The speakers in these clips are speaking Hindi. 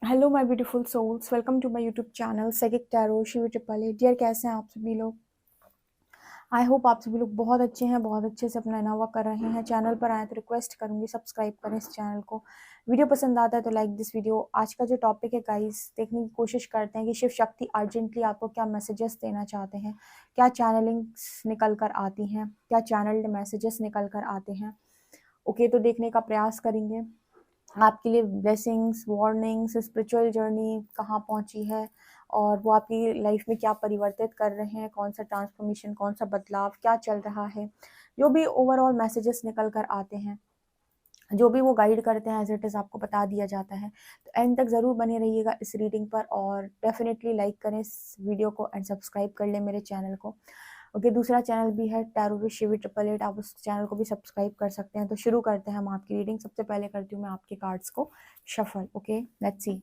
Hello my beautiful souls, welcome to my YouTube channel सेगिक tarot Shiv triple A. Dear, कैसे हैं आप सभी लोग? आई होप आप सभी लोग बहुत अच्छे हैं, बहुत अच्छे से अपना इनावा कर रहे हैं। चैनल पर आए तो रिक्वेस्ट करूंगी सब्सक्राइब करें इस चैनल को। वीडियो पसंद आता है तो लाइक दिस वीडियो। आज का जो टॉपिक है गाइस, देखने की कोशिश करते हैं कि शिव शक्ति अर्जेंटली आपको क्या मैसेजेस देना चाहते हैं, क्या चैनलिंग्स निकल कर आती हैं, क्या चैनल्ड मैसेजेस निकल कर आते हैं। ओके, तो देखने का प्रयास करेंगे। आपके लिए ब्लेसिंग्स, वार्निंग्स, स्पिरिचुअल जर्नी कहाँ पहुंची है और वो आपकी लाइफ में क्या परिवर्तित कर रहे हैं, कौन सा ट्रांसफॉर्मेशन, कौन सा बदलाव क्या चल रहा है। जो भी ओवरऑल मैसेजेस निकल कर आते हैं, जो भी वो गाइड करते हैं, एज इट इज़ आपको बता दिया जाता है। तो एंड तक ज़रूर बने रहिएगा इस रीडिंग पर और डेफिनेटली लाइक करें इस वीडियो को एंड सब्सक्राइब कर लें मेरे चैनल को। ओके, दूसरा चैनल भी है tarot with Shivi triple eight, आप उस चैनल को भी सब्सक्राइब कर सकते हैं। तो शुरू करते हैं हम आपकी रीडिंग। सबसे पहले करती हूँ मैं आपके कार्ड्स को shuffle. Okay, let's see.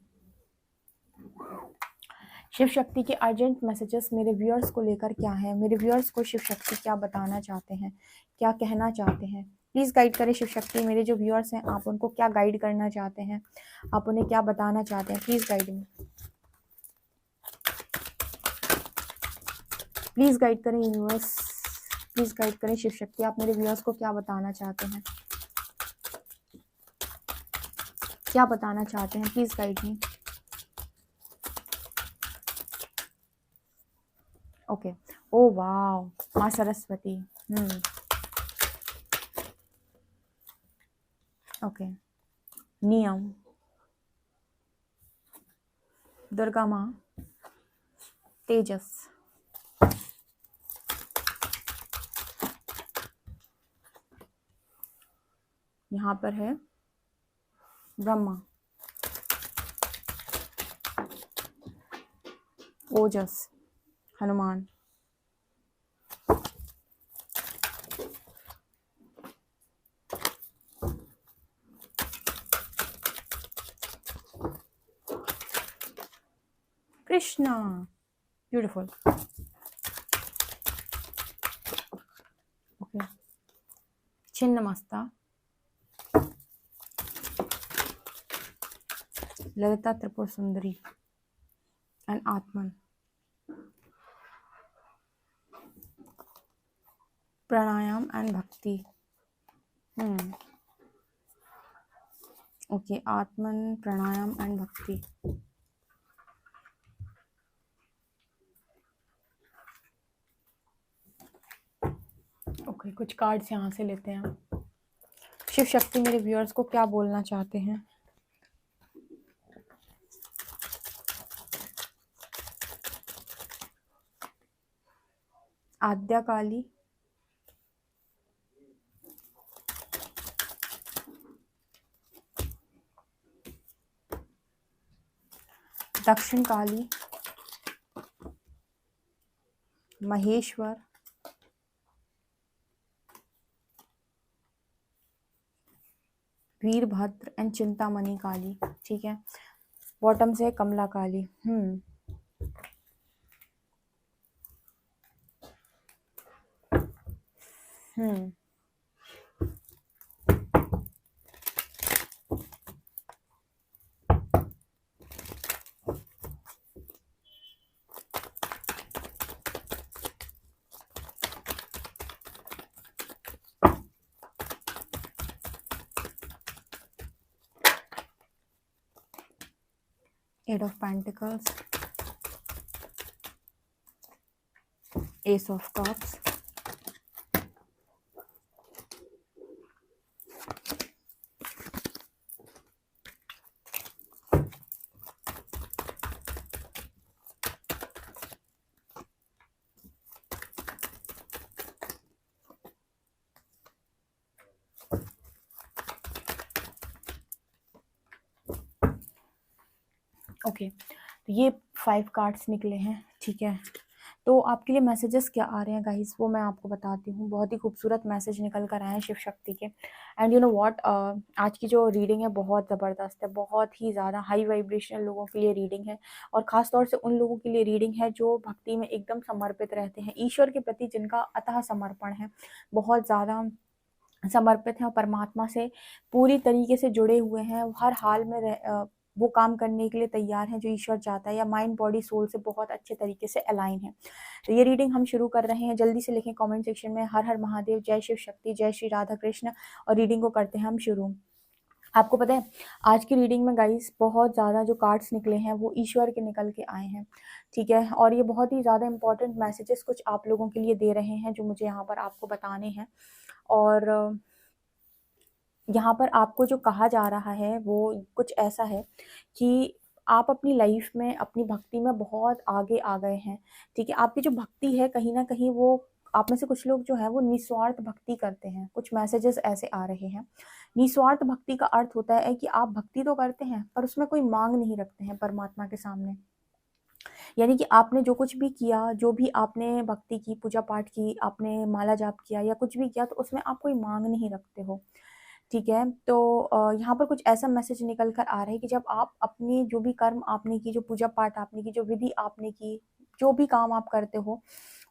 Shiv Shakti के अर्जेंट मैसेजेस मेरे व्यूअर्स को लेकर क्या है, मेरे व्यूअर्स को शिव शक्ति क्या बताना चाहते हैं, क्या कहना चाहते हैं। प्लीज़ गाइड करें शिव शक्ति। मेरे जो व्यूअर्स हैं, आप उनको क्या गाइड करना चाहते हैं, आप उन्हें क्या बताना चाहते हैं। Please guide me, please guide करें यूनिवर्स, प्लीज़ गाइड करें शिव शक्ति। आप मेरे व्यूअर्स को क्या बताना चाहते हैं, क्या बताना चाहते हैं। Please guide me. ओके, ओ वाव, माँ सरस्वती। ओके, नियम, दुर्गा माँ, तेजस, यहाँ पर है ब्रह्मा, ओजस, Hanuman, Krishna. Beautiful. Okay, Chhinnamasta, Lalita Tripura Sundari and Atman, pranayama and भक्ति। ओके, आत्मन, प्राणायाम एंड भक्ति। ओके, कुछ कार्ड्स यहाँ से लेते हैं। शिव शक्ति मेरे व्यूअर्स को क्या बोलना चाहते हैं। आद्या काली, दक्षिण काली, महेश्वर, वीरभद्र एंड चिंतामणि काली। ठीक है, बॉटम से Kamala Kali. Eight of pentacles, ace of cups, okay. तो ये 5 कार्ड्स निकले हैं। ठीक है, तो आपके लिए मैसेजेस क्या आ रहे हैं गाइस, वो मैं आपको बताती हूँ। बहुत ही खूबसूरत मैसेज निकल कर आए हैं शिव शक्ति के। एंड यू नो व्हाट, आज की जो रीडिंग है बहुत ज़बरदस्त है, बहुत ही ज़्यादा हाई वाइब्रेशनल लोगों के लिए रीडिंग है और ख़ास तौर से उन लोगों के लिए रीडिंग है जो भक्ति में एकदम समर्पित रहते हैं, ईश्वर के प्रति जिनका अतः समर्पण है, बहुत ज़्यादा समर्पित हैं और परमात्मा से पूरी तरीके से जुड़े हुए हैं, हर हाल में वो काम करने के लिए तैयार हैं जो ईश्वर चाहता है, या माइंड बॉडी सोल से बहुत अच्छे तरीके से अलाइन है। तो ये रीडिंग हम शुरू कर रहे हैं। जल्दी से लिखें कमेंट सेक्शन में हर हर महादेव, जय शिव शक्ति, जय श्री राधा कृष्ण, और रीडिंग को करते हैं हम शुरू। आपको पता है आज की रीडिंग में गाइस बहुत ज़्यादा जो कार्ड्स निकले हैं वो ईश्वर के निकल के आए हैं, ठीक है। और ये बहुत ही ज़्यादा इंपॉर्टेंट मैसेजेस कुछ आप लोगों के लिए दे रहे हैं जो मुझे यहाँ पर आपको बताने हैं। और यहाँ पर आपको जो कहा जा रहा है वो कुछ ऐसा है कि आप अपनी लाइफ में, अपनी भक्ति में बहुत आगे आ गए हैं, ठीक है। आपकी जो भक्ति है कहीं ना कहीं वो, आप में से कुछ लोग जो है वो निस्वार्थ भक्ति करते हैं। कुछ मैसेजेस ऐसे आ रहे हैं। निस्वार्थ भक्ति का अर्थ होता है कि आप भक्ति तो करते हैं पर उसमें कोई मांग नहीं रखते हैं परमात्मा के सामने। यानी कि आपने जो कुछ भी किया, जो भी आपने भक्ति की, पूजा पाठ की, आपने माला जाप किया या कुछ भी किया, तो उसमें आप कोई मांग नहीं रखते हो, ठीक है। तो यहाँ पर कुछ ऐसा मैसेज निकल कर आ रहा है कि जब आप अपनी जो भी कर्म आपने की, जो पूजा पाठ आपने की, जो विधि आपने की, जो भी काम आप करते हो,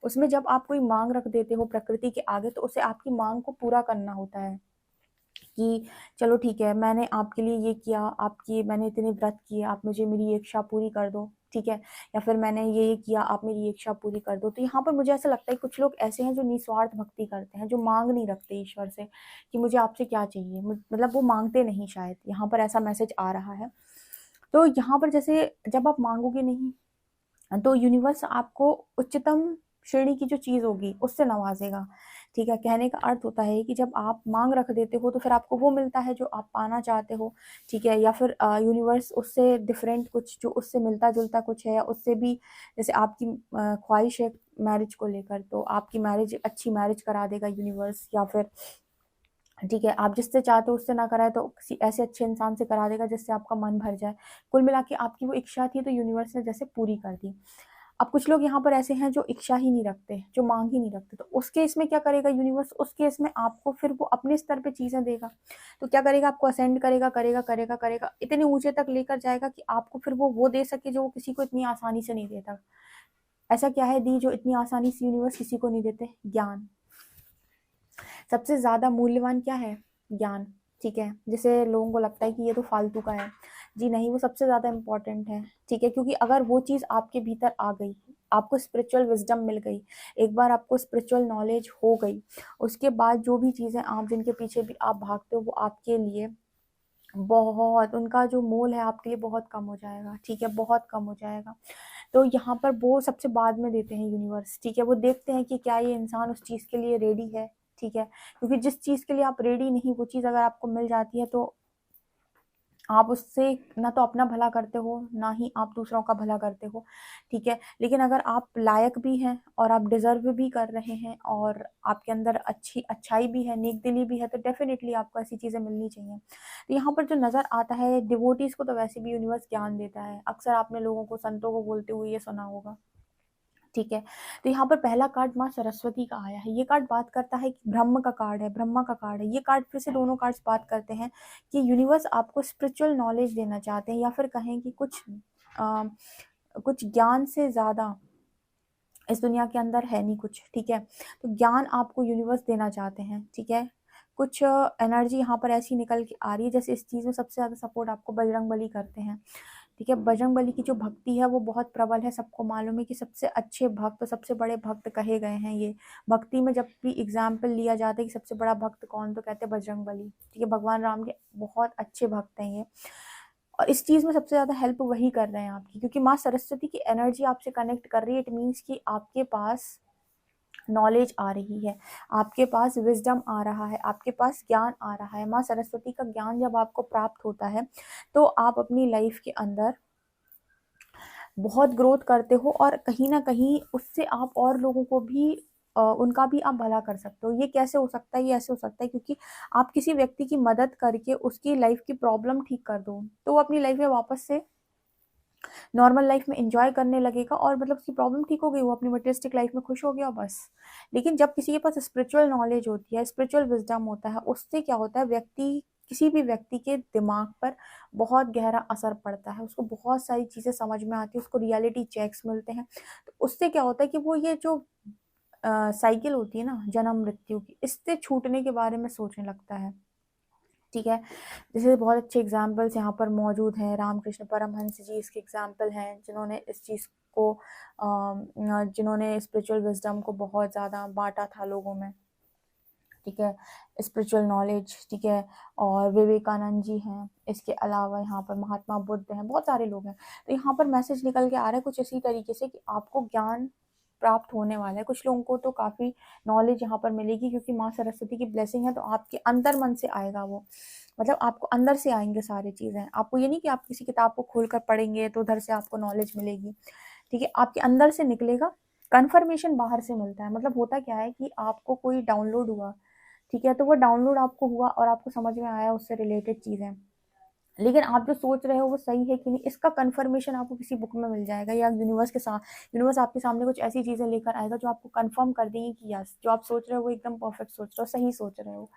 उसमें जब आप कोई मांग रख देते हो प्रकृति के आगे, तो उसे आपकी मांग को पूरा करना होता है कि चलो ठीक है, मैंने आपके लिए ये किया, आपकी मैंने इतने व्रत किए, आप मुझे मेरी ये इच्छा पूरी कर दो, ठीक है। या फिर मैंने ये किया, आप मेरी ये इच्छा पूरी कर दो। तो यहाँ पर मुझे ऐसा लगता है कुछ लोग ऐसे हैं जो निस्वार्थ भक्ति करते हैं, जो मांग नहीं रखते ईश्वर से कि मुझे आपसे क्या चाहिए, मतलब वो मांगते नहीं, शायद यहाँ पर ऐसा मैसेज आ रहा है। तो यहाँ पर जैसे जब आप मांगोगे नहीं तो यूनिवर्स आपको उच्चतम श्रेणी की जो चीज़ होगी उससे नवाजेगा, ठीक है। कहने का अर्थ होता है कि जब आप मांग रख देते हो तो फिर आपको वो मिलता है जो आप पाना चाहते हो, ठीक है। या फिर यूनिवर्स उससे डिफरेंट कुछ, जो उससे मिलता जुलता कुछ है, या उससे भी, जैसे आपकी ख्वाहिश है मैरिज को लेकर, तो आपकी मैरिज, अच्छी मैरिज करा देगा यूनिवर्स। या फिर ठीक है, आप जिससे चाहते हो उससे ना कराए तो किसी ऐसे अच्छे इंसान से करा देगा जिससे आपका मन भर जाए। कुल मिला के आपकी वो इच्छा थी तो यूनिवर्स ने जैसे पूरी कर दी। अब कुछ लोग यहाँ पर ऐसे हैं जो इच्छा ही नहीं रखते, जो मांग ही नहीं रखते, तो उस केस में क्या करेगा यूनिवर्स? उस केस में आपको फिर वो अपने स्तर पे चीजें देगा। तो क्या करेगा? आपको असेंड करेगा, करेगा करेगा करेगा, इतने ऊंचे तक लेकर जाएगा कि आपको फिर वो दे सके जो वो किसी को इतनी आसानी से नहीं देता। ऐसा क्या है दी जो इतनी आसानी से यूनिवर्स किसी को नहीं देते? ज्ञान। सबसे ज्यादा मूल्यवान क्या है? ज्ञान, ठीक है। जैसे लोगों को लगता है कि ये तो फालतू का है, जी नहीं, वो सबसे ज्यादा इंपॉर्टेंट है, ठीक है। क्योंकि अगर वो चीज आपके भीतर आ गई, आपको स्पिरिचुअल विजडम मिल गई, एक बार आपको स्पिरिचुअल नॉलेज हो गई, उसके बाद जो भी चीजें आप, जिनके पीछे भी आप भागते हो, वो आपके लिए बहुत, उनका जो मोल है आपके लिए बहुत कम हो जाएगा, ठीक है, बहुत कम हो जाएगा। तो यहाँ पर वो सबसे बाद में देते हैं यूनिवर्स, ठीक है। वो देखते हैं कि क्या ये इंसान उस चीज के लिए रेडी है, ठीक है। क्योंकि जिस चीज के लिए आप रेडी नहीं, वो चीज अगर आपको मिल जाती है तो आप उससे ना तो अपना भला करते हो, ना ही आप दूसरों का भला करते हो, ठीक है। लेकिन अगर आप लायक भी हैं और आप डिजर्व भी कर रहे हैं और आपके अंदर अच्छाई भी है, नेक दिली भी है, तो डेफिनेटली आपको ऐसी चीजें मिलनी चाहिए। तो यहाँ पर जो नजर आता है, डिवोटीज को तो वैसे भी यूनिवर्स ज्ञान देता है। अक्सर आपने लोगों को, संतों को बोलते हुए ये सुना होगा, ठीक है। तो यहाँ पर पहला कार्ड माँ सरस्वती का आया है। ये कार्ड बात करता है कि ब्रह्म का कार्ड है, ब्रह्मा का कार्ड है। ये कार्ड फिर से, दोनों कार्ड्स बात करते हैं कि यूनिवर्स आपको स्पिरिचुअल नॉलेज देना चाहते हैं, या फिर कहें कि कुछ ज्ञान से ज्यादा इस दुनिया के अंदर है नहीं कुछ, ठीक है। तो ज्ञान आपको यूनिवर्स देना चाहते हैं, ठीक है। कुछ एनर्जी यहाँ पर ऐसी निकल के आ रही है जैसे इस चीज में सबसे ज्यादा सपोर्ट आपको बजरंग बली करते हैं, ठीक है। बजरंग बली की जो भक्ति है वो बहुत प्रबल है। सबको मालूम है कि सबसे अच्छे भक्त, सबसे बड़े भक्त कहे गए हैं ये। भक्ति में जब भी एग्जाम्पल लिया जाता है कि सबसे बड़ा भक्त कौन, तो कहते हैं बजरंग बली, ठीक है। भगवान राम के बहुत अच्छे भक्त हैं ये। और इस चीज में सबसे ज्यादा हेल्प वही कर रहे हैं आपकी, क्योंकि माँ सरस्वती की एनर्जी आपसे कनेक्ट कर रही है। इट मीन्स कि आपके पास नॉलेज आ रही है, आपके पास विजडम आ रहा है, आपके पास ज्ञान आ रहा है। माँ सरस्वती का ज्ञान जब आपको प्राप्त होता है तो आप अपनी लाइफ के अंदर बहुत ग्रोथ करते हो, और कहीं ना कहीं उससे आप और लोगों को भी उनका भी आप भला कर सकते हो। ये कैसे हो सकता है? ये ऐसे हो सकता है क्योंकि आप किसी व्यक्ति की मदद करके उसकी लाइफ की प्रॉब्लम ठीक कर दो, तो वो अपनी लाइफ में वापस से नॉर्मल लाइफ में एंजॉय करने लगेगा, और मतलब उसकी प्रॉब्लम ठीक हो गई, वो अपनी मटेरियलिस्टिक लाइफ में खुश हो गया बस। लेकिन जब किसी के पास स्पिरिचुअल नॉलेज होती है, स्पिरिचुअल विजडम होता है, उससे क्या होता है, किसी भी व्यक्ति के दिमाग पर बहुत गहरा असर पड़ता है, उसको बहुत सारी चीजें समझ में आती है, उसको रियलिटी चेक्स मिलते हैं। तो उससे क्या होता है कि वो ये जो साइकिल होती है ना जन्म मृत्यु की, इससे छूटने के बारे में सोचने लगता है, ठीक है। जैसे बहुत अच्छे एग्जाम्पल्स यहाँ पर मौजूद हैं, रामकृष्ण परमहंस जी इसके एग्जाम्पल हैं, जिन्होंने इस चीज़ को जिन्होंने स्पिरिचुअल विजडम को बहुत ज़्यादा बांटा था लोगों में, ठीक है, स्पिरिचुअल नॉलेज, ठीक है। और विवेकानंद जी हैं, इसके अलावा यहाँ पर महात्मा बुद्ध हैं, बहुत सारे लोग हैं। तो यहाँ पर मैसेज निकल के आ रहा है कुछ इसी तरीके से कि आपको ज्ञान प्राप्त होने वाला है। कुछ लोगों को तो काफ़ी नॉलेज यहाँ पर मिलेगी, क्योंकि माँ सरस्वती की ब्लेसिंग है, तो आपके अंतर मन से आएगा वो, मतलब आपको अंदर से आएंगे सारी चीज़ें। आपको ये नहीं कि आप किसी किताब को खोल कर पढ़ेंगे तो उधर से आपको नॉलेज मिलेगी, ठीक है, आपके अंदर से निकलेगा। कन्फर्मेशन बाहर से मिलता है, मतलब होता क्या है कि आपको कोई डाउनलोड हुआ, ठीक है, तो वो डाउनलोड आपको हुआ और आपको समझ में आया उससे रिलेटेड चीज़ें, लेकिन आप जो सोच रहे हो वो सही है कि नहीं, इसका कंफर्मेशन आपको किसी बुक में मिल जाएगा, या यूनिवर्स के साथ, यूनिवर्स आपके सामने कुछ ऐसी चीज़ें लेकर आएगा जो आपको कंफर्म कर देंगे कि यस, जो आप सोच रहे हो वो एकदम परफेक्ट सोच रहे हो, सही सोच रहे हो,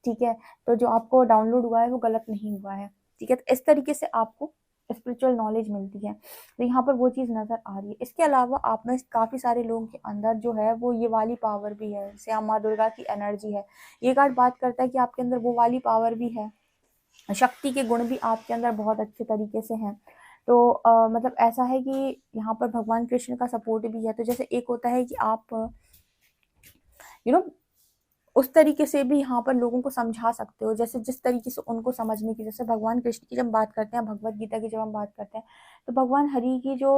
ठीक है। तो जो आपको डाउनलोड हुआ है वो गलत नहीं हुआ है, ठीक है। तो इस तरीके से आपको स्पिरिचुअल नॉलेज मिलती है, तो यहाँ पर वो चीज़ नज़र आ रही है। इसके अलावा आप में काफ़ी सारे लोगों के अंदर जो है वो ये वाली पावर भी है, जैसे माँ दुर्गा की एनर्जी है। ये कार्ड बात करता है कि आपके अंदर वो वाली पावर भी है, शक्ति के गुण भी आपके अंदर बहुत अच्छे तरीके से हैं। तो मतलब ऐसा है कि यहाँ पर भगवान कृष्ण का सपोर्ट भी है। तो जैसे एक होता है कि आप यू नो उस तरीके से भी यहाँ पर लोगों को समझा सकते हो, जैसे जिस तरीके से उनको समझने की, जैसे भगवान कृष्ण की जब बात करते हैं, भगवत गीता की जब हम बात करते हैं, तो भगवान हरि की जो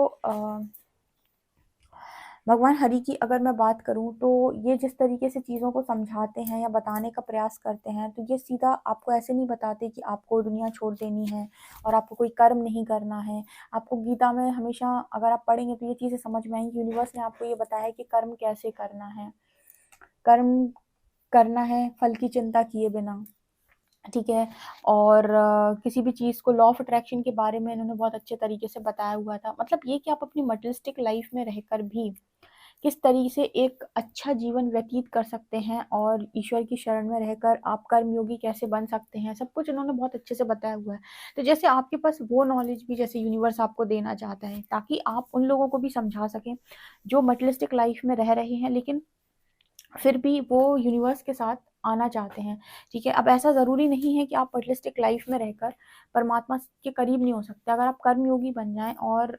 भगवान हरि की अगर मैं बात करूँ, तो ये जिस तरीके से चीज़ों को समझाते हैं या बताने का प्रयास करते हैं, तो ये सीधा आपको ऐसे नहीं बताते कि आपको दुनिया छोड़ देनी है और आपको कोई कर्म नहीं करना है। आपको गीता में हमेशा अगर आप पढ़ेंगे तो ये चीज़ें समझ में आएंगी, यूनिवर्स ने आपको ये बताया है कि कर्म कैसे करना है, कर्म करना है फल की चिंता किए बिना, ठीक है। और किसी भी चीज़ को लॉ ऑफ अट्रैक्शन के बारे में इन्होंने बहुत अच्छे तरीके से बताया हुआ था, मतलब ये कि आप अपनी मटेरियलिस्टिक लाइफ में रहकर भी किस तरीके से एक अच्छा जीवन व्यतीत कर सकते हैं, और ईश्वर की शरण में रहकर आप कर्मयोगी कैसे बन सकते हैं, सब कुछ इन्होंने बहुत अच्छे से बताया हुआ है। तो जैसे आपके पास वो नॉलेज भी जैसे यूनिवर्स आपको देना चाहता है, ताकि आप उन लोगों को भी समझा सकें जो मटेरियलिस्टिक लाइफ में रह रहे हैं, लेकिन फिर भी वो यूनिवर्स के साथ आना चाहते हैं, ठीक है। अब ऐसा ज़रूरी नहीं है कि आप मटेरियलिस्टिक लाइफ में रहकर परमात्मा के करीब नहीं हो सकते। अगर आप कर्मयोगी बन जाएं और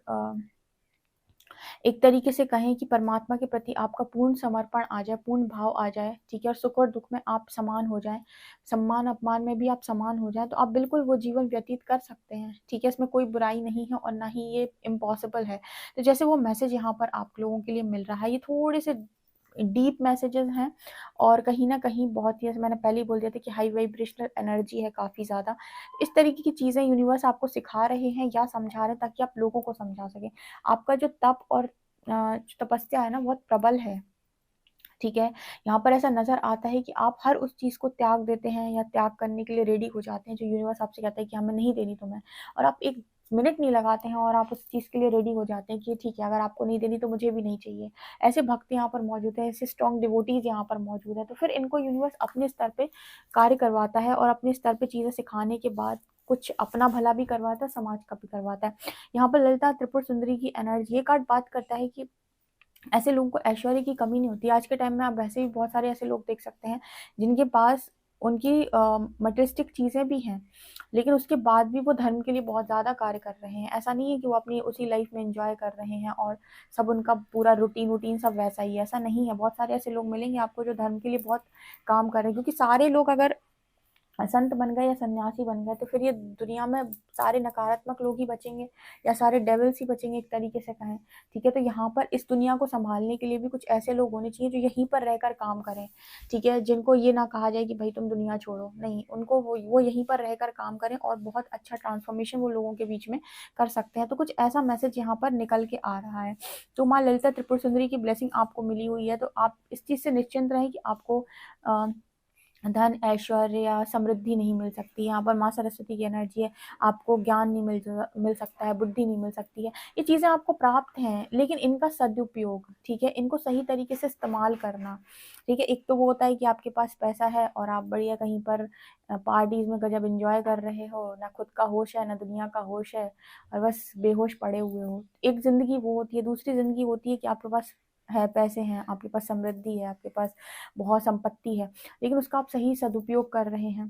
एक तरीके से कहें कि परमात्मा के प्रति आपका पूर्ण समर्पण आ जाए, पूर्ण भाव आ जाए, ठीक है, और सुख और दुख में आप समान हो जाएं, सम्मान अपमान में भी आप समान हो जाएं, तो आप बिल्कुल वो जीवन व्यतीत कर सकते हैं, ठीक है। इसमें कोई बुराई नहीं है और ना ही ये इम्पॉसिबल है। तो जैसे वो मैसेज यहाँ पर आप लोगों के लिए मिल रहा है, ये थोड़े से डीप मैसेजेस हैं, और कहीं ना कहीं बहुत ही, जैसे मैंने पहले ही बोल दिया था कि हाई वाइब्रेशनल एनर्जी है काफ़ी ज़्यादा। इस तरीके की चीज़ें यूनिवर्स आपको सिखा रहे हैं या समझा रहे हैं, ताकि आप लोगों को समझा सकें। आपका जो तप और जो तपस्या है ना, बहुत प्रबल है, ठीक है। यहाँ पर ऐसा नज़र आता है कि आप हर उस चीज़ को त्याग देते हैं या त्याग करने के लिए रेडी हो जाते हैं जो यूनिवर्स आपसे कहता है कि हमें नहीं देनी तुम्हें, और आप एक मिनट नहीं लगाते हैं और आप उस चीज़ के लिए रेडी हो जाते हैं कि ठीक है, अगर आपको नहीं देनी तो मुझे भी नहीं चाहिए। ऐसे भक्त यहाँ पर मौजूद है, ऐसे स्ट्रॉन्ग डिवोटीज यहाँ पर मौजूद है। तो फिर इनको यूनिवर्स अपने स्तर पे कार्य करवाता है, और अपने स्तर पे चीज़ें सिखाने के बाद कुछ अपना भला भी करवाता है, समाज का भी करवाता है। यहाँ पर ललिता त्रिपुर सुंदरी की एनर्जी, ये कार्ड बात करता है कि ऐसे लोगों को ऐश्वर्य की कमी नहीं होती। आज के टाइम में आप वैसे भी बहुत सारे ऐसे लोग देख सकते हैं जिनके पास उनकी मटेरियलिस्टिक चीज़ें भी हैं, लेकिन उसके बाद भी वो धर्म के लिए बहुत ज़्यादा कार्य कर रहे हैं। ऐसा नहीं है कि वो अपनी उसी लाइफ में एंजॉय कर रहे हैं और सब उनका पूरा रूटीन रूटीन सब वैसा ही है, ऐसा नहीं है। बहुत सारे ऐसे लोग मिलेंगे आपको जो धर्म के लिए बहुत काम कर रहे हैं, क्योंकि सारे लोग अगर संत बन गए या सन्यासी बन गए तो फिर ये दुनिया में सारे नकारात्मक लोग ही बचेंगे या सारे डेविल्स ही बचेंगे, एक तरीके से कहें, ठीक है। तो यहाँ पर इस दुनिया को संभालने के लिए भी कुछ ऐसे लोग होने चाहिए जो यहीं पर रहकर काम करें, ठीक है, जिनको ये ना कहा जाए कि भाई तुम दुनिया छोड़ो, नहीं, उनको वो यहीं पर रहकर काम करें और बहुत अच्छा ट्रांसफॉर्मेशन वो लोगों के बीच में कर सकते हैं। तो कुछ ऐसा मैसेज यहाँ पर निकल के आ रहा है। तो माँ ललिता त्रिपुर सुंदरी की ब्लेसिंग आपको मिली हुई है, तो आप इस चीज़ से निश्चिंत रहें कि आपको धन ऐश्वर्य या समृद्धि नहीं मिल सकती। यहाँ पर माँ सरस्वती की एनर्जी है, आपको ज्ञान नहीं मिल सकता है, बुद्धि नहीं मिल सकती है। ये चीज़ें आपको प्राप्त हैं, लेकिन इनका सदुपयोग, ठीक है, इनको सही तरीके से इस्तेमाल करना, ठीक है। एक तो वो होता है कि आपके पास पैसा है और आप बढ़िया कहीं पर पार्टीज में गजब इंजॉय कर रहे हो, ना खुद का होश है ना दुनिया का होश है, और बस बेहोश पड़े हुए हो। एक जिंदगी वो होती है, दूसरी जिंदगी होती है कि आपके पास है, पैसे हैं, आपके पास समृद्धि है, आपके पास बहुत संपत्ति है, लेकिन उसका आप सही सदुपयोग कर रहे हैं,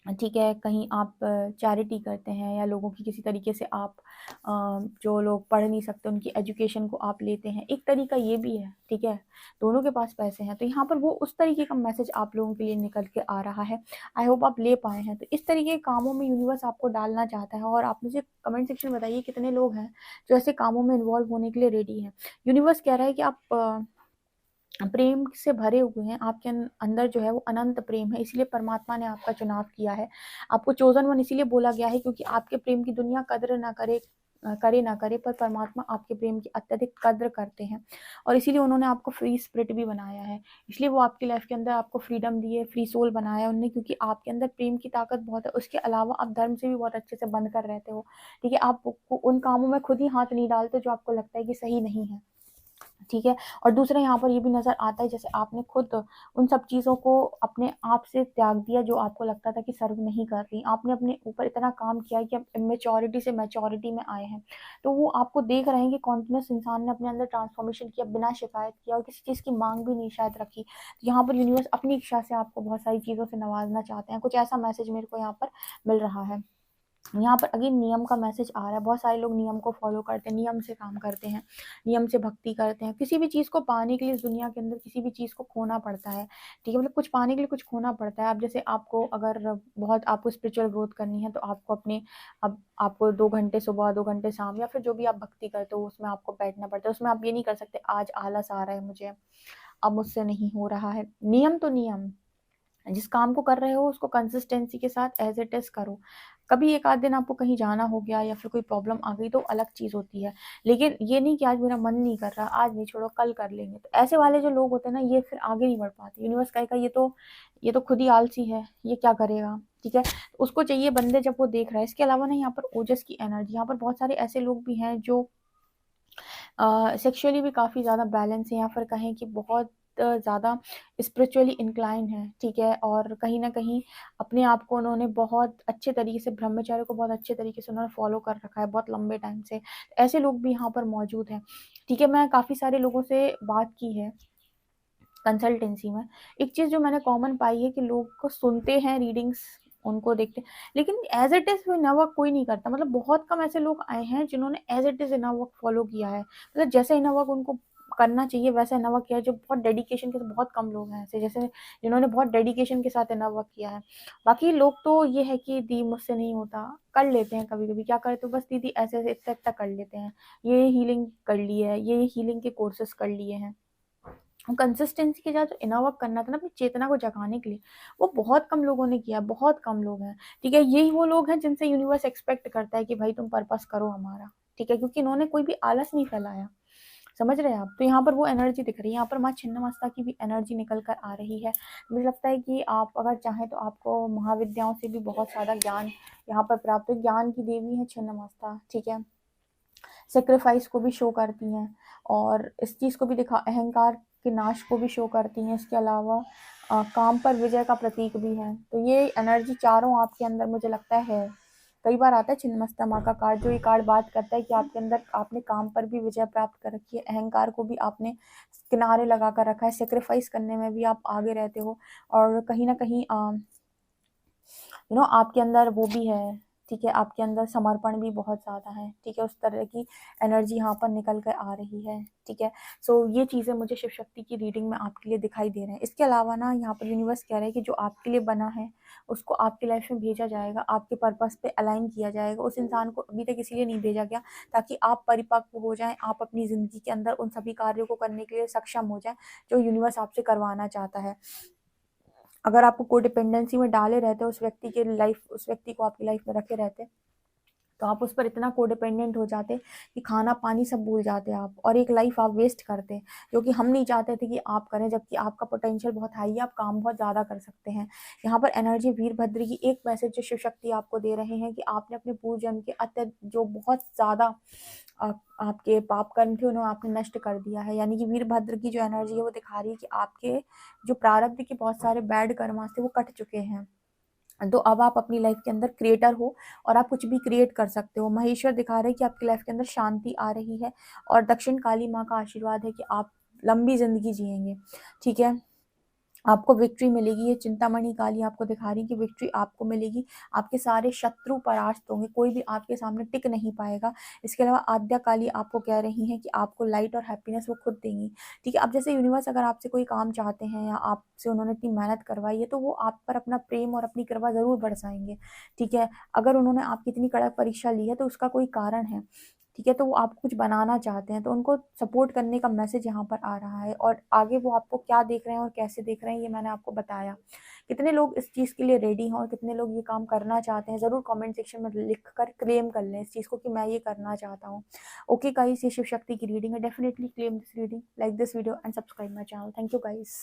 ठीक है, कहीं आप चैरिटी करते हैं या लोगों की किसी तरीके से आप जो लोग पढ़ नहीं सकते उनकी एजुकेशन को आप लेते हैं, एक तरीका ये भी है, ठीक है? दोनों के पास पैसे हैं, तो यहाँ पर वो उस तरीके का मैसेज आप लोगों के लिए निकल के आ रहा है। आई होप आप ले पाए हैं। तो इस तरीके के कामों में यूनिवर्स आपको डालना चाहता है और आप मुझे कमेंट सेक्शन में बताइए कितने लोग हैं जो ऐसे कामों में इन्वॉल्व होने के लिए रेडी हैं। यूनिवर्स कह रहा है कि आप प्रेम से भरे हुए हैं, आपके अंदर जो है वो अनंत प्रेम है, इसीलिए परमात्मा ने आपका चुनाव किया है। आपको चोज़न वन इसीलिए बोला गया है क्योंकि आपके प्रेम की दुनिया कद्र ना करे, करे ना करे, पर परमात्मा आपके प्रेम की अत्यधिक कद्र करते हैं और इसीलिए उन्होंने आपको फ्री स्पिरिट भी बनाया है। इसलिए वो आपकी लाइफ के अंदर आपको फ्रीडम दी है, फ्री सोल बनाया उन्होंने, क्योंकि आपके अंदर प्रेम की ताकत बहुत है। उसके अलावा आप धर्म से भी बहुत अच्छे से बंध कर रहते हो, ठीक है? आप उन कामों में खुद ही हाथ नहीं डालते जो आपको लगता है कि सही नहीं है, ठीक है? और दूसरा यहाँ पर ये भी नज़र आता है जैसे आपने खुद उन सब चीज़ों को अपने आप से त्याग दिया जो आपको लगता था कि सर्व नहीं कर रही। आपने अपने ऊपर इतना काम किया है कि अब इमैच्योरिटी से मैच्योरिटी में आए हैं। तो वो आपको देख रहे हैं कि कॉन्टिन्यूअस इंसान ने अपने अंदर ट्रांसफॉर्मेशन किया बिना शिकायत किया और किसी चीज़ की माँग भी नहीं शायद रखी। तो यहाँ पर यूनिवर्स अपनी इच्छा से आपको बहुत सारी चीज़ों से नवाज़ना चाहते हैं। कुछ ऐसा मैसेज मेरे को यहाँ पर मिल रहा है। यहाँ पर अगेन नियम का मैसेज आ रहा है। बहुत सारे लोग नियम को फॉलो करते हैं, नियम से काम करते हैं, नियम से भक्ति करते हैं। किसी भी चीज़ को पाने के लिए इस दुनिया के अंदर किसी भी चीज़ को खोना पड़ता है, ठीक है? मतलब कुछ पाने के लिए कुछ खोना पड़ता है। अब जैसे आपको अगर बहुत आपको स्पिरिचुअल ग्रोथ करनी है तो आपको अपने अब आपको 2 घंटे सुबह, 2 घंटे शाम या फिर जो भी आप भक्ति करते हो उसमें आपको बैठना पड़ता है। उसमें आप ये नहीं कर सकते आज आलस आ रहा है मुझे, अब मुझसे नहीं हो रहा है। नियम तो नियम, जिस काम को कर रहे हो उसको कंसिस्टेंसी के साथ एज इट इज़ करो। कभी एक आध दिन आपको कहीं जाना हो गया या फिर कोई प्रॉब्लम आ गई तो अलग चीज़ होती है, लेकिन ये नहीं कि आज मेरा मन नहीं कर रहा, आज नहीं, छोड़ो कल कर लेंगे। तो ऐसे वाले जो लोग होते हैं ना ये फिर आगे नहीं बढ़ पाते। यूनिवर्स कहेगा ये तो खुद ही आलसी है, ये क्या करेगा, ठीक है? तो उसको चाहिए बंदे जब वो देख रहा है। इसके अलावा ना यहाँ पर ओजस की एनर्जी, यहाँ पर बहुत सारे ऐसे लोग भी हैं जो सेक्सुअली भी काफ़ी ज़्यादा बैलेंस है या फिर कहें कि बहुत ज़्यादा स्पिरिचुअली इंक्लाइन है, ठीक है? और कहीं न कहीं अपने आप को उन्होंने बहुत अच्छे तरीके से ब्रह्मचर्य को बहुत अच्छे तरीके से उन्होंने फ़ॉलो कर रखा है बहुत लंबे टाइम से। ऐसे लोग भी यहाँ पर मौजूद हैं, ठीक है? मैं काफ़ी सारे लोगों से बात की है कंसल्टेंसी में। एक चीज़ जो मैंने कॉमन पाई है कि लोग को सुनते हैं रीडिंग्स, उनको देखते हैं, लेकिन as it is inner work कोई नहीं करता। मतलब बहुत कम ऐसे लोग आए हैं जिन्होंने as it is inner work follow किया है। मतलब जैसे इनर वर्क उनको करना चाहिए वैसा इनर वर्क किया है, जो बहुत डेडिकेशन के साथ, बहुत कम लोग हैं ऐसे जैसे जिन्होंने बहुत डेडिकेशन के साथ इनर वर्क किया है। बाकी लोग तो ये है कि दी मुझसे नहीं होता, कर लेते हैं कभी-कभी। क्या करते हो बस दीदी ऐसे-ऐसे इतना-इतना कर लेते हैं। ये हीलिंग कर ली है, ये हीलिंग के कोर्सेज़ कर लिए हैं। कंसिस्टेंसी के साथ जो इनर वर्क करना था ना अपनी चेतना को जगाने के लिए, वो बहुत कम लोगों ने किया, बहुत कम लोग हैं, ठीक है? यही वो लोग हैं जिनसे यूनिवर्स एक्सपेक्ट करता है कि भाई तुम पर्पस करो हमारा, ठीक है? क्योंकि इन्होंने कोई भी आलस नहीं फैलाया, समझ रहे हैं आप? तो यहाँ पर वो एनर्जी दिख रही है, यहाँ पर माँ छिन्नमस्ता की भी एनर्जी निकल कर आ रही है। मुझे लगता है कि आप अगर चाहें तो आपको महाविद्याओं से भी बहुत ज़्यादा ज्ञान यहाँ पर प्राप्त हो। ज्ञान की देवी है छिन्नमस्ता, ठीक है? सैक्रिफाइस को भी शो करती हैं और इस चीज़ को भी दिखा अहंकार के नाश को भी शो करती हैं। इसके अलावा काम पर विजय का प्रतीक भी है। तो ये एनर्जी चारों आपके अंदर मुझे लगता है। कई बार आता है छिन्नमस्ता माँ का कार्ड, जो ये कार्ड बात करता है कि आपके अंदर आपने काम पर भी विजय प्राप्त कर रखी है, अहंकार को भी आपने किनारे लगा कर रखा है, सैक्रिफाइस करने में भी आप आगे रहते हो और कहीं न कहीं आपके अंदर वो भी है, ठीक है? आपके अंदर समर्पण भी बहुत ज़्यादा है, ठीक है? उस तरह की एनर्जी यहाँ पर निकल कर आ रही है, ठीक है? सो ये चीज़ें मुझे शिव शक्ति की रीडिंग में आपके लिए दिखाई दे रहे हैं। इसके अलावा ना यहाँ पर यूनिवर्स कह रहा है कि जो आपके लिए बना है, उसको आपकी लाइफ में भेजा जाएगा, आपके पर्पस पे अलाइन किया जाएगा। उस इंसान को अभी तक इसीलिए नहीं भेजा गया ताकि आप परिपक्व हो जाएँ, आप अपनी ज़िंदगी के अंदर उन सभी कार्यों को करने के लिए सक्षम हो जाएँ, जो यूनिवर्स आपसे करवाना चाहता है। अगर आपको कोडिपेंडेंसी में डाले रहते उस व्यक्ति को आपकी लाइफ में रखे रहते, तो आप उस पर इतना कोडिपेंडेंट हो जाते कि खाना पानी सब भूल जाते आप और एक लाइफ आप वेस्ट करते, जो कि हम नहीं चाहते थे कि आप करें, जबकि आपका पोटेंशियल बहुत हाई है, आप काम बहुत ज़्यादा कर सकते हैं। यहाँ पर एनर्जी वीरभद्र की एक मैसेज जो शिव शक्ति आपको दे रहे हैं कि आपने अपने पूर्व जन्म के जो बहुत ज़्यादा आपके पाप कर्म थे उन्हें आपने नष्ट कर दिया है। यानी कि वीरभद्र की जो एनर्जी है वो दिखा रही है कि आपके जो प्रारब्ध के बहुत सारे बैड कर्मास थे वो कट चुके हैं। तो अब आप अपनी लाइफ के अंदर क्रिएटर हो और आप कुछ भी क्रिएट कर सकते हो। महेश्वर दिखा रहे हैं कि आपकी लाइफ के अंदर शांति आ रही है और दक्षिण काली माँ का आशीर्वाद है कि आप लंबी ज़िंदगी जिएँगे, ठीक है? आपको विक्ट्री मिलेगी। ये चिंतामणि काली आपको दिखा रही है कि विक्ट्री आपको मिलेगी। आपके सारे शत्रु परास्त होंगे, कोई भी आपके सामने टिक नहीं पाएगा। इसके अलावा आद्या काली आपको कह रही हैं कि आपको लाइट और हैप्पीनेस वो खुद देंगी। ठीक है, अब जैसे यूनिवर्स अगर आपसे कोई काम चाहते हैं या आपसे उन्होंने इतनी मेहनत करवाई है, तो वो आप पर अपना प्रेम और अपनी कृपा ज़रूर बरसाएंगे। ठीक है, अगर उन्होंने आपकी इतनी कड़क परीक्षा ली है तो उसका कोई कारण है। ठीक है, तो वो आपको कुछ बनाना चाहते हैं, तो उनको सपोर्ट करने का मैसेज यहाँ पर आ रहा है। और आगे वो आपको क्या देख रहे हैं और कैसे देख रहे हैं, ये मैंने आपको बताया। कितने लोग इस चीज़ के लिए रेडी हैं और कितने लोग ये काम करना चाहते हैं, ज़रूर कमेंट सेक्शन में लिख कर क्लेम कर लें इस चीज़ को कि मैं ये करना चाहता हूँ। ओके गाइस, ये शिव शक्ति की रीडिंग है। Definitely claim this reading, like this video and subscribe my channel. Thank you guys.